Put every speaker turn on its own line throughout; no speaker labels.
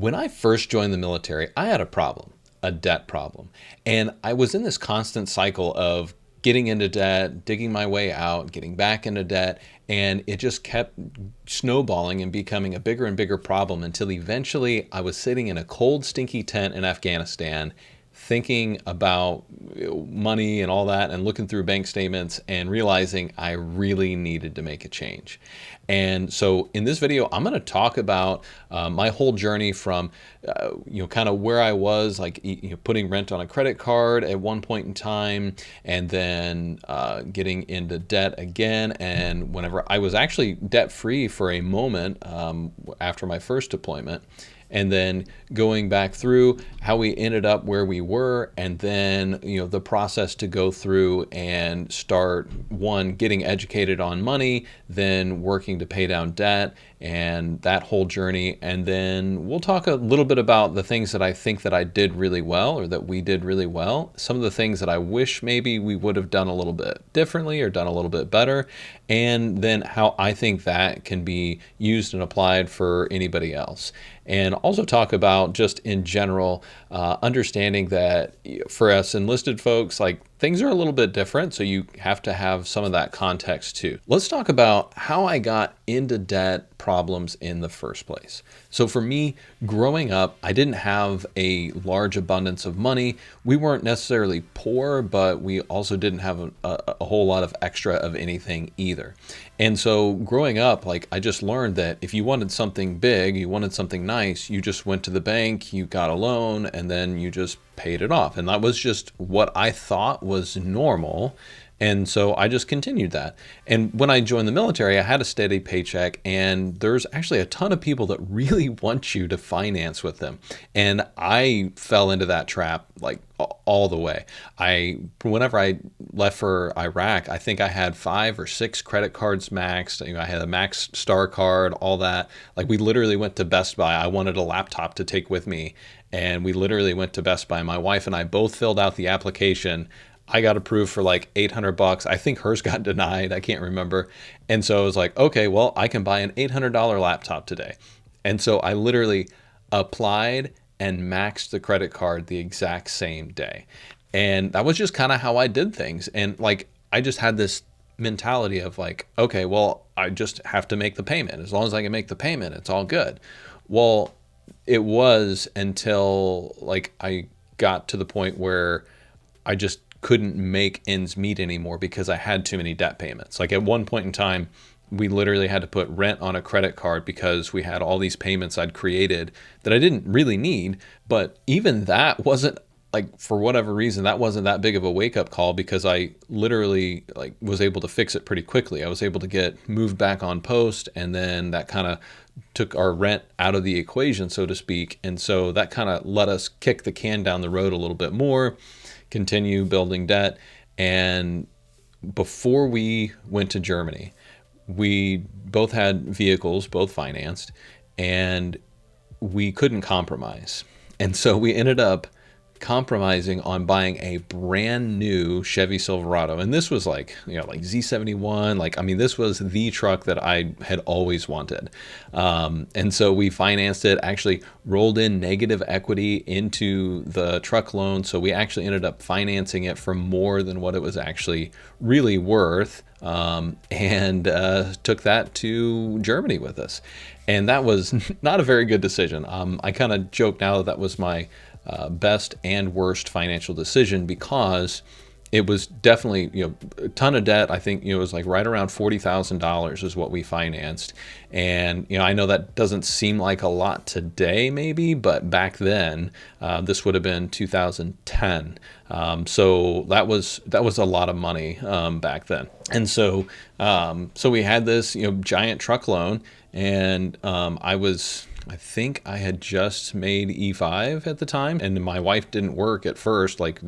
When I first joined the military, I had a problem, a debt problem. And I was in this constant cycle of getting into debt, digging my way out, getting back into debt, and it just kept snowballing and becoming a bigger and bigger problem until eventually I was sitting in a cold, stinky tent in Afghanistan thinking about money and all that and looking through bank statements and realizing I really needed to make a change. And so in this video, I'm going to talk about my whole journey from, kind of where I was, like, putting rent on a credit card at one point in time, and then getting into debt again. And whenever I was actually debt free for a moment after my first deployment, and then going back through how we ended up where we were, and then the process to go through and start getting educated on money, then working to pay down debt, and that whole journey. And then we'll talk a little bit about the things that I think that I did really well, or that we did really well, some of the things that I wish maybe we would have done a little bit differently or done a little bit better, and then how I think that can be used and applied for anybody else. And also talk about, just in general, understanding that for us enlisted folks, like, things are a little bit different, so you have to have some of that context too. Let's talk about how I got into debt problems in the first place. So for me, growing up, I didn't have a large abundance of money. We weren't necessarily poor, but we also didn't have a whole lot of extra of anything either. And so growing up, like, I just learned that if you wanted something big, you wanted something nice, you just went to the bank, you got a loan, and then you just paid it off. And that was just what I thought was normal. And so I just continued that. And when I joined the military, I had a steady paycheck, and there's actually a ton of people that really want you to finance with them. And I fell into that trap, like, all the way. Whenever I left for Iraq, I think I had 5 or 6 credit cards maxed. I had a Max Star card, all that. Like, we literally went to Best Buy. I wanted a laptop to take with me, and we literally went to Best Buy. My wife and I both filled out the application. I got approved for like $800. I think hers got denied. I can't remember. And so I was like, okay, well, I can buy an $800 laptop today. And so I literally applied and maxed the credit card the exact same day. And that was just kind of how I did things. And, like, I just had this mentality of, like, okay, well, I just have to make the payment. As long as I can make the payment, it's all good. Well, it was until, like, I got to the point where I just couldn't make ends meet anymore because I had too many debt payments. Like, at one point in time, we literally had to put rent on a credit card because we had all these payments I'd created that I didn't really need. But even that wasn't, like, for whatever reason, that wasn't that big of a wake up call, because I literally, like, was able to fix it pretty quickly. I was able to get moved back on post, and then that kind of took our rent out of the equation, so to speak. And so that kind of let us kick the can down the road a little bit more, continue building debt. And before we went to Germany, we both had vehicles, both financed, and we couldn't compromise. And so we ended up compromising on buying a brand new Chevy Silverado. And this was like Z71. Like, I mean, this was the truck that I had always wanted. And so we financed it, actually rolled in negative equity into the truck loan. So we actually ended up financing it for more than what it was actually really worth. And took that to Germany with us. And that was not a very good decision. I kind of joke now that was my best and worst financial decision, because it was definitely, a ton of debt. I think, it was like right around $40,000 is what we financed. And, I know that doesn't seem like a lot today, maybe, but back then, this would have been 2010. So that was a lot of money, back then. And so, so we had this, giant truck loan, and, I think I had just made E5 at the time, and my wife didn't work at first, like,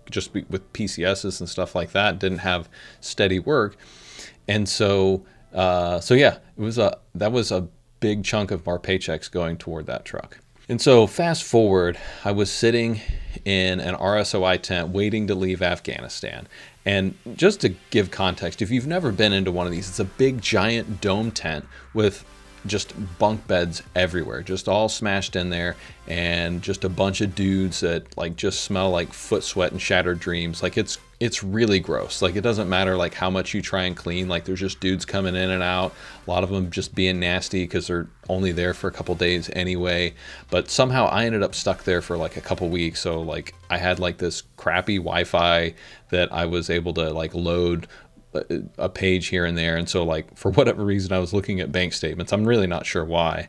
just with PCSs and stuff like that, didn't have steady work. And so, yeah, that was a big chunk of our paychecks going toward that truck. And so fast forward, I was sitting in an RSOI tent waiting to leave Afghanistan. And just to give context, if you've never been into one of these, it's a big giant dome tent with just bunk beds everywhere, just all smashed in there, and just a bunch of dudes that like just smell like foot sweat and shattered dreams. Like it's really gross. Like it doesn't matter like how much you try and clean, like there's just dudes coming in and out, a lot of them just being nasty because they're only there for a couple days anyway. But somehow I ended up stuck there for like a couple weeks. So like I had like this crappy Wi-Fi that I was able to like load a page here and there. And so like for whatever reason I was looking at bank statements, I'm really not sure why,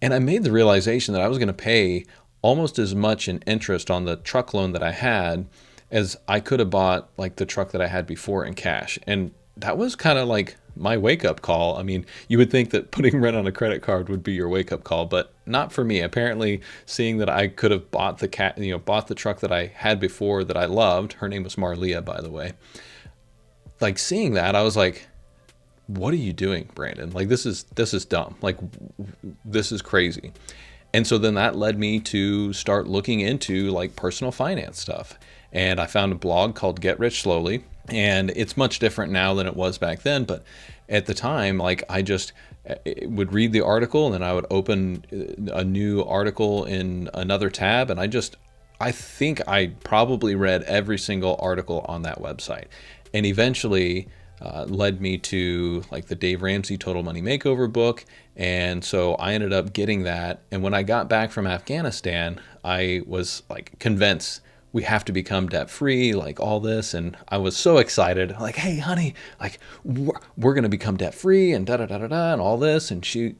and I made the realization that I was going to pay almost as much in interest on the truck loan that I had as I could have bought like the truck that I had before in cash. And that was kind of like my wake up call. I mean, you would think that putting rent on a credit card would be your wake up call, but not for me. Apparently, seeing that I could have bought bought the truck that I had before that I loved. Her name was Marlia, by the way. Like seeing that, I was like, what are you doing, Brandon? Like this is dumb. Like this is crazy. And so then that led me to start looking into like personal finance stuff. And I found a blog called Get Rich Slowly, and it's much different now than it was back then. But at the time, like I just would read the article and then I would open a new article in another tab. And I think I probably read every single article on that website. And eventually led me to like the Dave Ramsey Total Money Makeover book. And so I ended up getting that. And when I got back from Afghanistan, I was like convinced we have to become debt free, like all this. And I was so excited, like, hey, honey, like we're going to become debt free and da da da da da and all this. And she,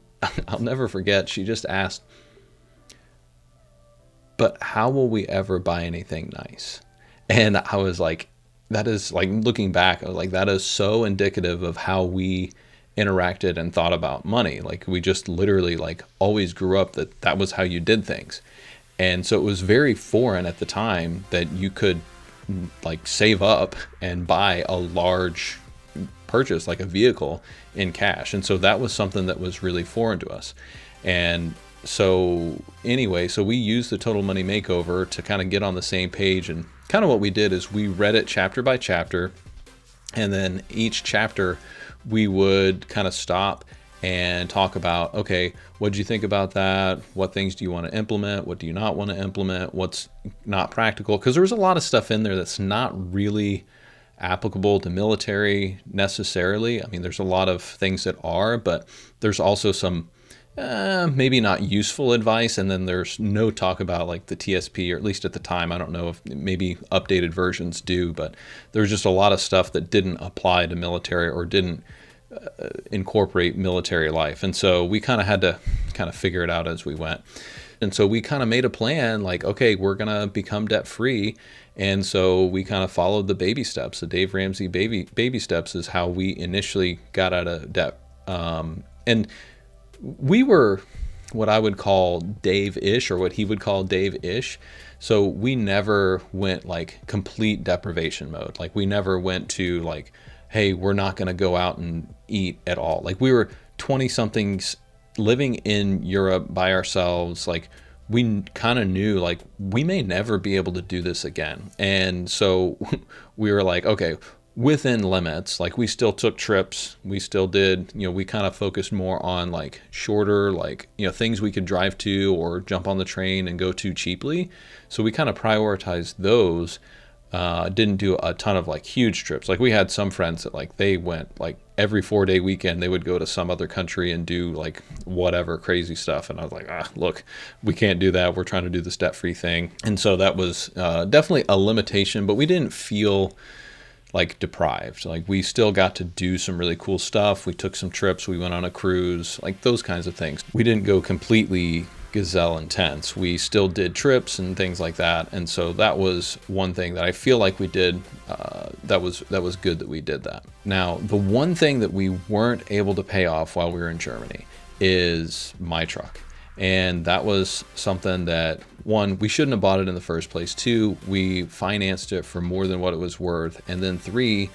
I'll never forget, she just asked, but how will we ever buy anything nice? And I was like, that is like looking back, I was like, that is so indicative of how we interacted and thought about money. Like we just literally like always grew up that was how you did things. And so it was very foreign at the time that you could like save up and buy a large purchase like a vehicle in cash. And so that was something that was really foreign to us. And so anyway, so we used the Total Money Makeover to kind of get on the same page. And kind of what we did is we read it chapter by chapter, and then each chapter we would kind of stop and talk about, okay, what did you think about that? What things do you want to implement? What do you not want to implement? What's not practical? Because there was a lot of stuff in there that's not really applicable to military necessarily. I mean, there's a lot of things that are, but there's also some maybe not useful advice. And then there's no talk about like the TSP, or at least at the time, I don't know if maybe updated versions do, but there's just a lot of stuff that didn't apply to military or didn't incorporate military life. And so we kind of had to kind of figure it out as we went. And so we kind of made a plan like, okay, we're going to become debt free. And so we kind of followed the baby steps. The Dave Ramsey baby steps is how we initially got out of debt. And we were what I would call Dave-ish, or what he would call Dave-ish. So we never went like complete deprivation mode. Like we never went to like, hey, we're not going to go out and eat at all. Like we were 20 somethings living in Europe by ourselves. Like we kind of knew like we may never be able to do this again. And so we were like, okay, within limits, like we still took trips, we still did, we kind of focused more on like shorter, like, things we could drive to or jump on the train and go to cheaply. So we kind of prioritized those. Didn't do a ton of like huge trips. Like we had some friends that like they went like every 4-day weekend, they would go to some other country and do like whatever crazy stuff. And I was like, look, we can't do that. We're trying to do this debt-free thing. And so that was definitely a limitation, but we didn't feel like deprived. Like we still got to do some really cool stuff. We took some trips, we went on a cruise, like those kinds of things. We didn't go completely gazelle intense. We still did trips and things like that. And so that was one thing that I feel like we did that was good that we did that. Now, the one thing that we weren't able to pay off while we were in Germany is my truck. And that was something that, one, we shouldn't have bought it in the first place. Two, we financed it for more than what it was worth. And then three,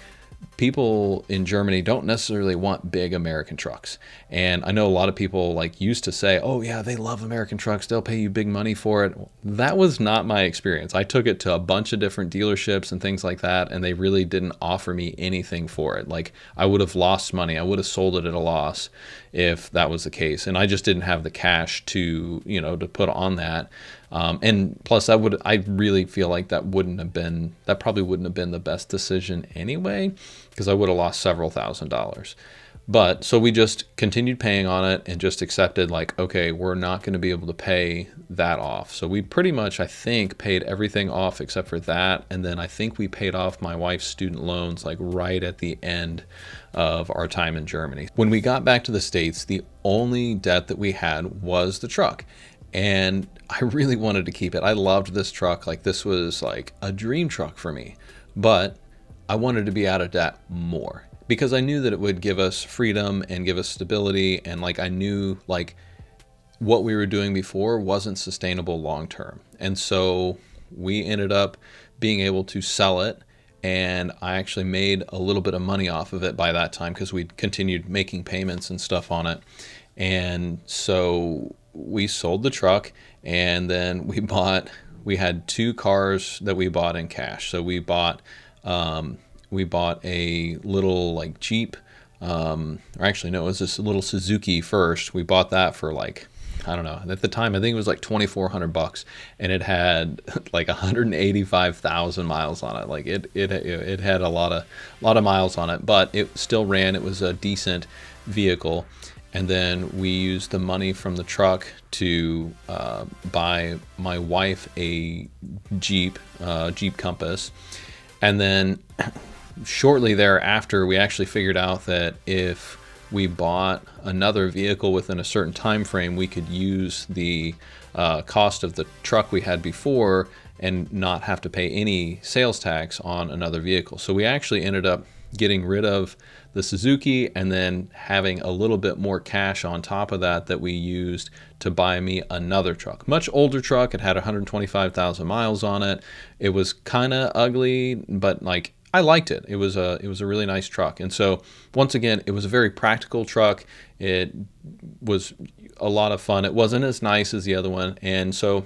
people in Germany don't necessarily want big American trucks. And I know a lot of people like used to say, oh yeah, they love American trucks, they'll pay you big money for it. That was not my experience. I took it to a bunch of different dealerships and things like that, and they really didn't offer me anything for it. Like, I would have lost money, I would have sold it at a loss if that was the case. And I just didn't have the cash to, to put on that. And plus, I really feel like that probably wouldn't have been the best decision anyway, because I would have lost several $1,000s. But so we just continued paying on it and just accepted, like, okay, we're not going to be able to pay that off. So we pretty much, I think, paid everything off except for that. And then I think we paid off my wife's student loans like right at the end of our time in Germany. When we got back to the States, the only debt that we had was the truck. And I really wanted to keep it. I loved this truck. Like, this was like a dream truck for me. But I wanted to be out of debt more, because I knew that it would give us freedom and give us stability. And like, I knew like what we were doing before wasn't sustainable long term. And so we ended up being able to sell it. And I actually made a little bit of money off of it by that time, because we continued making payments and stuff on it. And so we sold the truck, and then we had 2 cars that we bought in cash. So we bought a little like Jeep, or actually no, it was this little Suzuki first. We bought that for like, I don't know, at the time I think it was like $2,400, and it had like 185,000 miles on it. Like it had a lot of miles on it, but it still ran. It was a decent vehicle. And then we used the money from the truck to buy my wife a Jeep Compass. And then shortly thereafter, we actually figured out that if we bought another vehicle within a certain time frame, we could use the cost of the truck we had before and not have to pay any sales tax on another vehicle. So we actually ended up getting rid of the Suzuki and then having a little bit more cash on top of that we used to buy me another truck. Much older truck. It had 125,000 miles on it. It was kind of ugly, but like, I liked it. It was a really nice truck. And so once again, it was a very practical truck. It was a lot of fun. It wasn't as nice as the other one. And so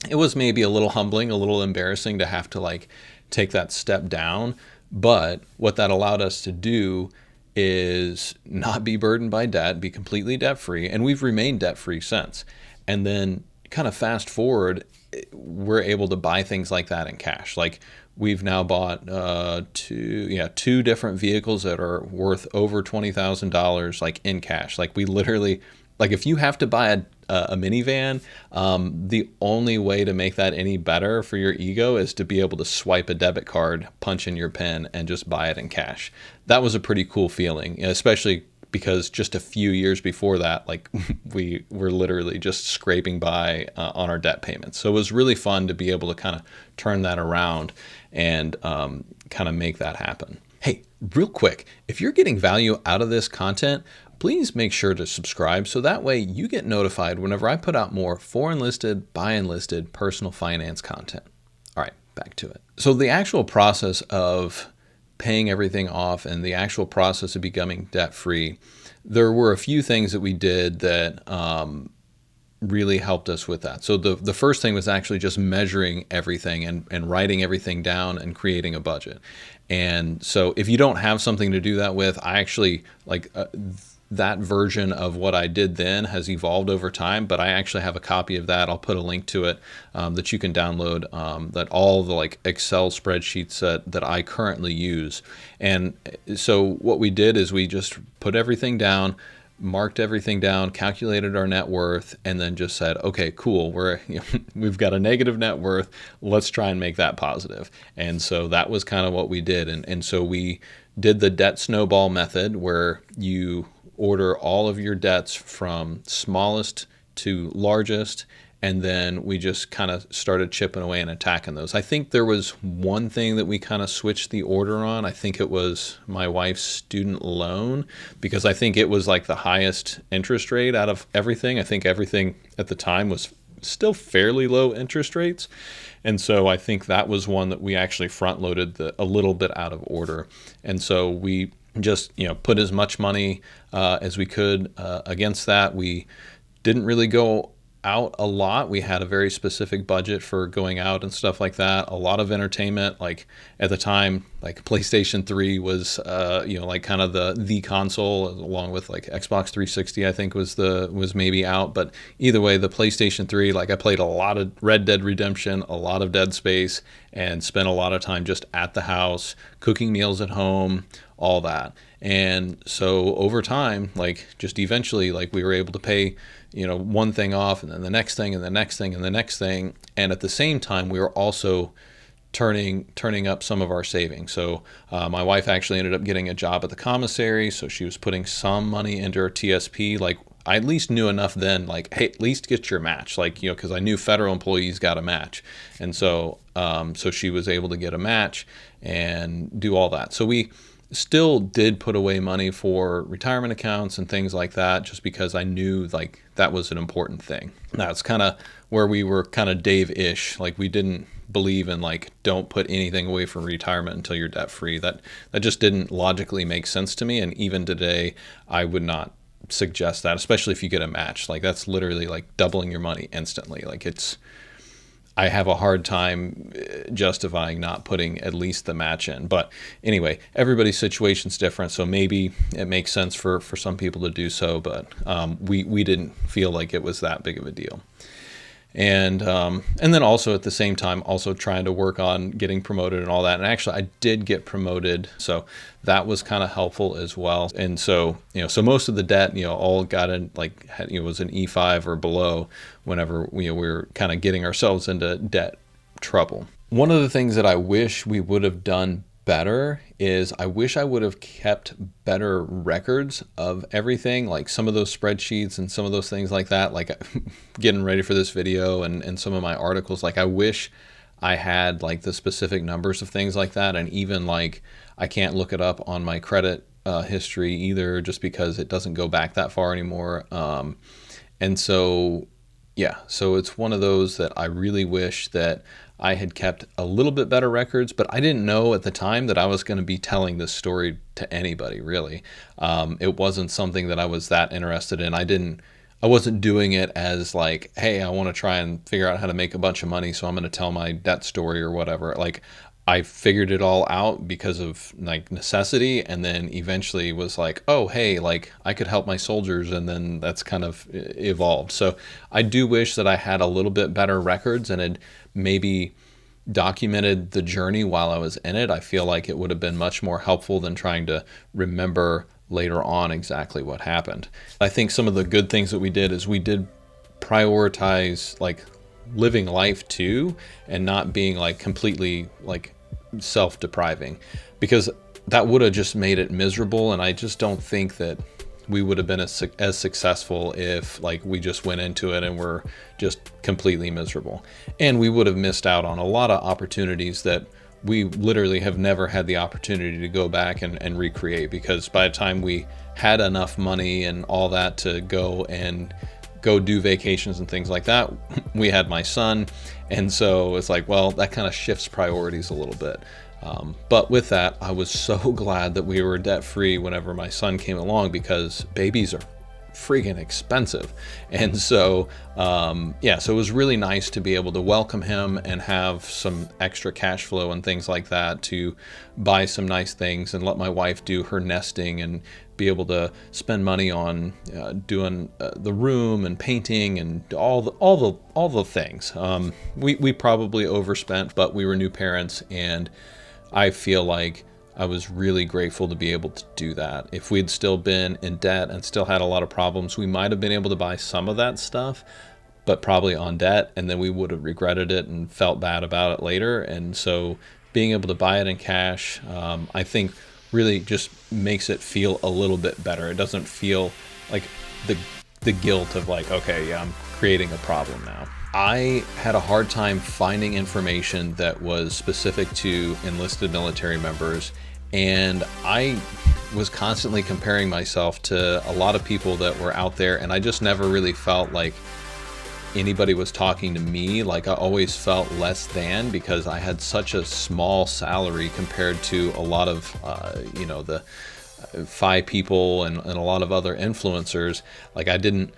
it was maybe a little humbling, a little embarrassing to have to like take that step down. But what that allowed us to do is not be burdened by debt, be completely debt-free, and we've remained debt-free since. And then kind of fast forward, we're able to buy things like that in cash. Like, we've now bought two different vehicles that are worth over $20,000 like in cash. Like, we literally, like, if you have to buy a minivan, the only way to make that any better for your ego is to be able to swipe a debit card, punch in your PIN, and just buy it in cash. That was a pretty cool feeling, especially because just a few years before that, like, we were literally just scraping by on our debt payments. So it was really fun to be able to kind of turn that around and kind of make that happen. Hey, real quick, if you're getting value out of this content, please make sure to subscribe so that way you get notified whenever I put out more for Enlisted, by Enlisted personal finance content. All right, back to it. So the actual process of paying everything off and the actual process of becoming debt-free, there were a few things that we did that really helped us with that. So the first thing was actually just measuring everything and writing everything down and creating a budget. And so if you don't have something to do that with, I actually like that version of what I did then has evolved over time, but I actually have a copy of that. I'll put a link to it that you can download, that all the like Excel spreadsheets that I currently use. And so what we did is we just put everything down, marked everything down, calculated our net worth, and then just said, okay, cool, we've got a negative net worth. Let's try and make that positive. And so that was kind of what we did. And so we did the debt snowball method, where you order all of your debts from smallest to largest, and then we just kind of started chipping away and attacking those. I think there was one thing that we kind of switched the order on. I think it was my wife's student loan, because I think it was like the highest interest rate out of everything. I think everything at the time was still fairly low interest rates. And so I think that was one that we actually front loaded a little bit out of order. And so we just, put as much money as we could against that. We didn't really go out a lot. We had a very specific budget for going out and stuff like that. A lot of entertainment, like at the time, like PlayStation 3 was, like kind of the console, along with like Xbox 360, I think was maybe out. But either way, the PlayStation 3, like I played a lot of Red Dead Redemption, a lot of Dead Space, and spent a lot of time just at the house, cooking meals at home, all that. And so over time, like just eventually, like we were able to pay, one thing off, and then the next thing, and the next thing, and the next thing. And at the same time, we were also turning up some of our savings. So my wife actually ended up getting a job at the commissary, so she was putting some money into her TSP. Like I at least knew enough then, like, hey, at least get your match, like, because I knew federal employees got a match. And so so she was able to get a match and do all that. So we still did put away money for retirement accounts and things like that, just because I knew like that was an important thing. That's kind of where we were kind of Dave-ish. Like we didn't believe in like, don't put anything away for retirement until you're debt free. That just didn't logically make sense to me. And even today, I would not suggest that, especially if you get a match. Like that's literally like doubling your money instantly. Like I have a hard time justifying not putting at least the match in. But anyway, everybody's situation's different, so maybe it makes sense for some people to do so, but we didn't feel like it was that big of a deal. And then also at the same time, also trying to work on getting promoted and all that. And actually, I did get promoted, so that was kind of helpful as well. And so, so most of the debt, all got in like, was an E5 or below whenever we were kind of getting ourselves into debt trouble. One of the things that I wish we would have done better is I wish I would have kept better records of everything, like some of those spreadsheets and some of those things like that, like getting ready for this video and some of my articles. Like I wish I had like the specific numbers of things like that. And even like I can't look it up on my credit history either, just because it doesn't go back that far anymore. And so yeah, so it's one of those that I really wish that I had kept a little bit better records, but I didn't know at the time that I was going to be telling this story to anybody, really. It wasn't something that I was that interested in. I wasn't doing it as like, hey, I want to try and figure out how to make a bunch of money, so I'm going to tell my debt story or whatever. Like I figured it all out because of like necessity, and then eventually was like, oh, hey, like I could help my soldiers, and then that's kind of evolved. So I do wish that I had a little bit better records and had maybe documented the journey while I was in it. I feel like it would have been much more helpful than trying to remember later on exactly what happened. I think some of the good things that we did is we did prioritize like living life too, and not being like completely like self-depriving, because that would have just made it miserable. And I just don't think that we would have been as successful if like we just went into it and were just completely miserable. And we would have missed out on a lot of opportunities that we literally have never had the opportunity to go back and recreate, because by the time we had enough money and all that to go do vacations and things like that, we had my son. And so it's like, well, that kind of shifts priorities a little bit. But with that, I was so glad that we were debt free whenever my son came along, because babies are freaking expensive. And so, so it was really nice to be able to welcome him and have some extra cash flow and things like that to buy some nice things and let my wife do her nesting and be able to spend money on doing the room and painting and all the things. We probably overspent, but we were new parents, and I feel like I was really grateful to be able to do that. If we'd still been in debt and still had a lot of problems, we might have been able to buy some of that stuff, but probably on debt, and then we would have regretted it and felt bad about it later. And so being able to buy it in cash, I think really just makes it feel a little bit better. It doesn't feel like the guilt of like, okay, yeah, I'm creating a problem now. I had a hard time finding information that was specific to enlisted military members, and I was constantly comparing myself to a lot of people that were out there, and I just never really felt like anybody was talking to me, like I always felt less than because I had such a small salary compared to a lot of, the five people and a lot of other influencers. Like I didn't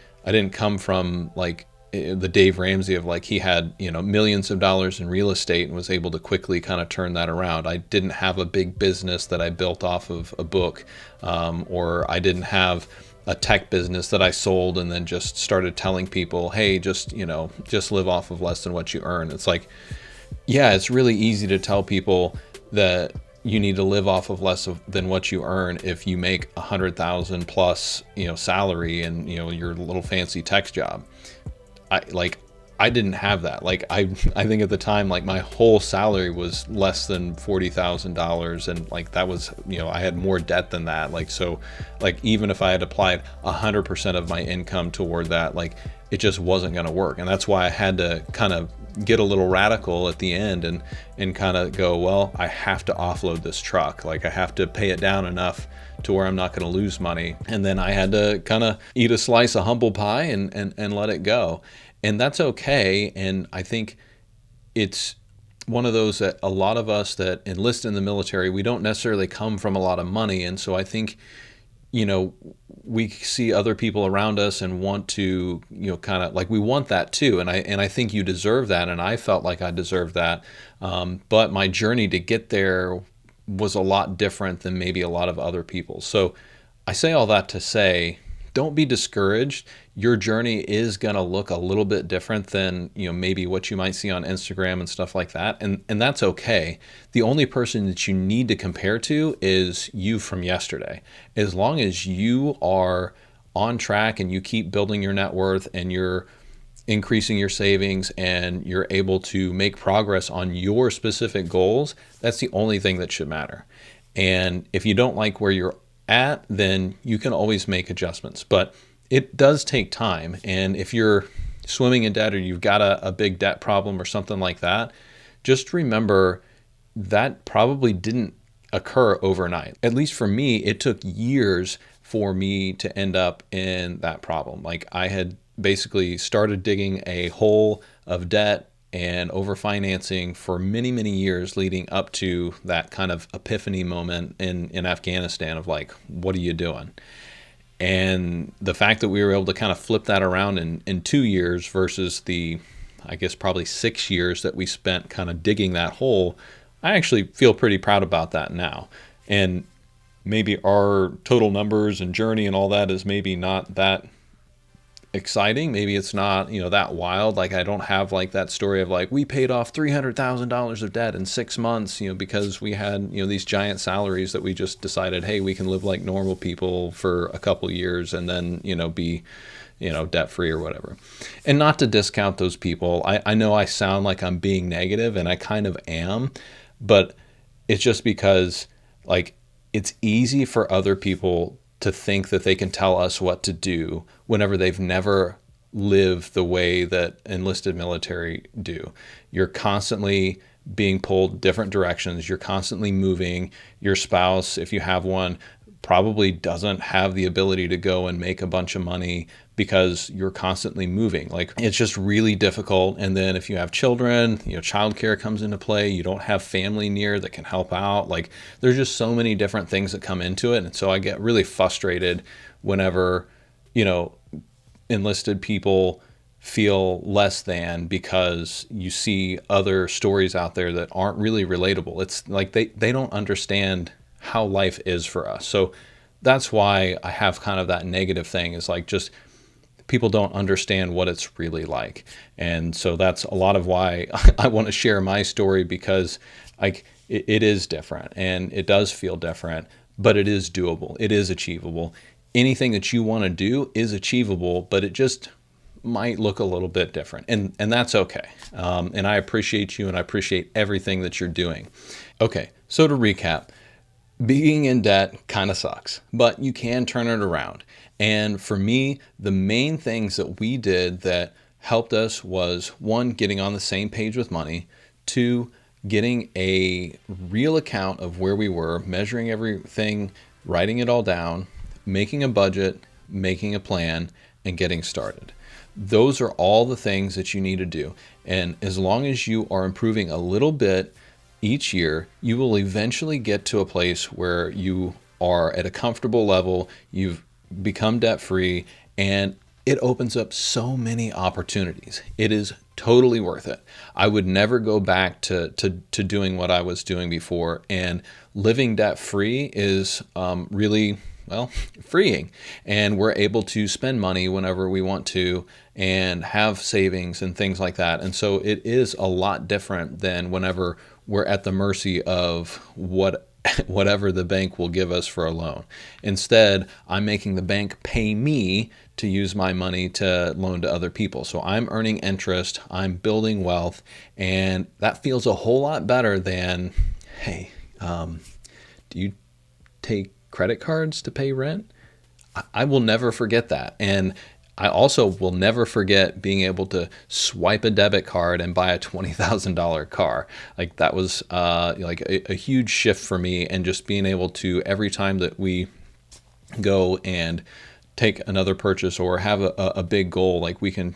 come from like the Dave Ramsey of like he had millions of dollars in real estate and was able to quickly kind of turn that around. I didn't have a big business that I built off of a book, or I didn't have a tech business that I sold and then just started telling people, hey, just live off of less than what you earn. It's like, yeah, it's really easy to tell people that you need to live off of than what you earn if you make 100,000 plus, salary and, your little fancy tech job. I didn't have that. Like I think at the time, like my whole salary was less than $40,000, and like that was, I had more debt than that. Like so, like even if I had applied 100% of my income toward that, like it just wasn't going to work. And that's why I had to kind of get a little radical at the end and kind of go, well, I have to offload this truck. Like I have to pay it down enough to where I'm not going to lose money. And then I had to kind of eat a slice of humble pie and let it go. And that's okay. And I think it's one of those that a lot of us that enlist in the military, we don't necessarily come from a lot of money. And so I think, we see other people around us and want to, kind of like we want that too. And I think you deserve that. And I felt like I deserved that. But my journey to get there was a lot different than maybe a lot of other people. So I say all that to say, don't be discouraged. Your journey is going to look a little bit different than, maybe what you might see on Instagram and stuff like that. And that's okay. The only person that you need to compare to is you from yesterday. As long as you are on track and you keep building your net worth and you're increasing your savings and you're able to make progress on your specific goals, that's the only thing that should matter. And if you don't like where you're at, then you can always make adjustments. But it does take time. And if you're swimming in debt or you've got a big debt problem or something like that, just remember that probably didn't occur overnight. At least for me, it took years for me to end up in that problem. Like I had basically started digging a hole of debt and overfinancing for many, many years leading up to that kind of epiphany moment in Afghanistan of like, what are you doing? And the fact that we were able to kind of flip that around in 2 years versus the, I guess, probably 6 years that we spent kind of digging that hole, I actually feel pretty proud about that now. And maybe our total numbers and journey and all that is maybe not that exciting. Maybe it's not, that wild. Like I don't have like that story of like, we paid off $300,000 of debt in 6 months, because we had, these giant salaries that we just decided, hey, we can live like normal people for a couple years and then, be, debt free or whatever. And not to discount those people. I know I sound like I'm being negative and I kind of am, but it's just because like it's easy for other people to think that they can tell us what to do whenever they've never lived the way that enlisted military do. You're constantly being pulled different directions. You're constantly moving. Your spouse, if you have one, probably doesn't have the ability to go and make a bunch of money because you're constantly moving. Like it's just really difficult. And then if you have children, childcare comes into play. You don't have family near that can help out. Like there's just so many different things that come into it. And so I get really frustrated whenever, enlisted people feel less than because you see other stories out there that aren't really relatable. It's like they don't understand how life is for us. So that's why I have kind of that negative thing is like just people don't understand what it's really like. And so that's a lot of why I want to share my story, because like it is different and it does feel different, but it is doable. It is achievable. Anything that you want to do is achievable, but it just might look a little bit different. And that's okay. And I appreciate you and I appreciate everything that you're doing. Okay, so to recap, being in debt kind of sucks, but you can turn it around. And for me, the main things that we did that helped us was 1, getting on the same page with money, 2, getting a real account of where we were, measuring everything, writing it all down, making a budget, making a plan, and getting started. Those are all the things that you need to do. And as long as you are improving a little bit each year, you will eventually get to a place where you are at a comfortable level, you've become debt free, and it opens up so many opportunities. It is totally worth it. I would never go back to doing what I was doing before. And living debt free is really, well, freeing. And we're able to spend money whenever we want to and have savings and things like that. And so it is a lot different than whenever we're at the mercy of whatever the bank will give us for a loan. Instead, I'm making the bank pay me to use my money to loan to other people. So I'm earning interest, I'm building wealth, and that feels a whole lot better than, hey, do you take credit cards to pay rent? I will never forget that. And I also will never forget being able to swipe a debit card and buy a $20,000 car. Like that was like a huge shift for me, and just being able to, every time that we go and take another purchase or have a big goal, like we can,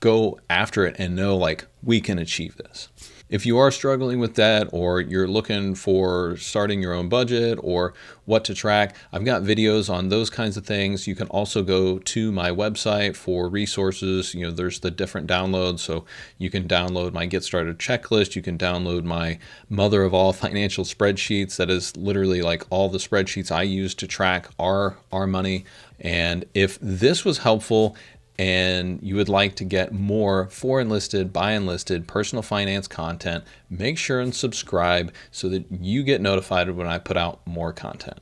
go after it and know like we can achieve this. If you are struggling with that, or you're looking for starting your own budget or what to track, I've got videos on those kinds of things. You can also go to my website for resources. There's the different downloads. So you can download my Get Started checklist. You can download my mother of all financial spreadsheets. That is literally like all the spreadsheets I use to track our money. And if this was helpful, and you would like to get more for Enlisted, by Enlisted, personal finance content, make sure and subscribe so that you get notified when I put out more content.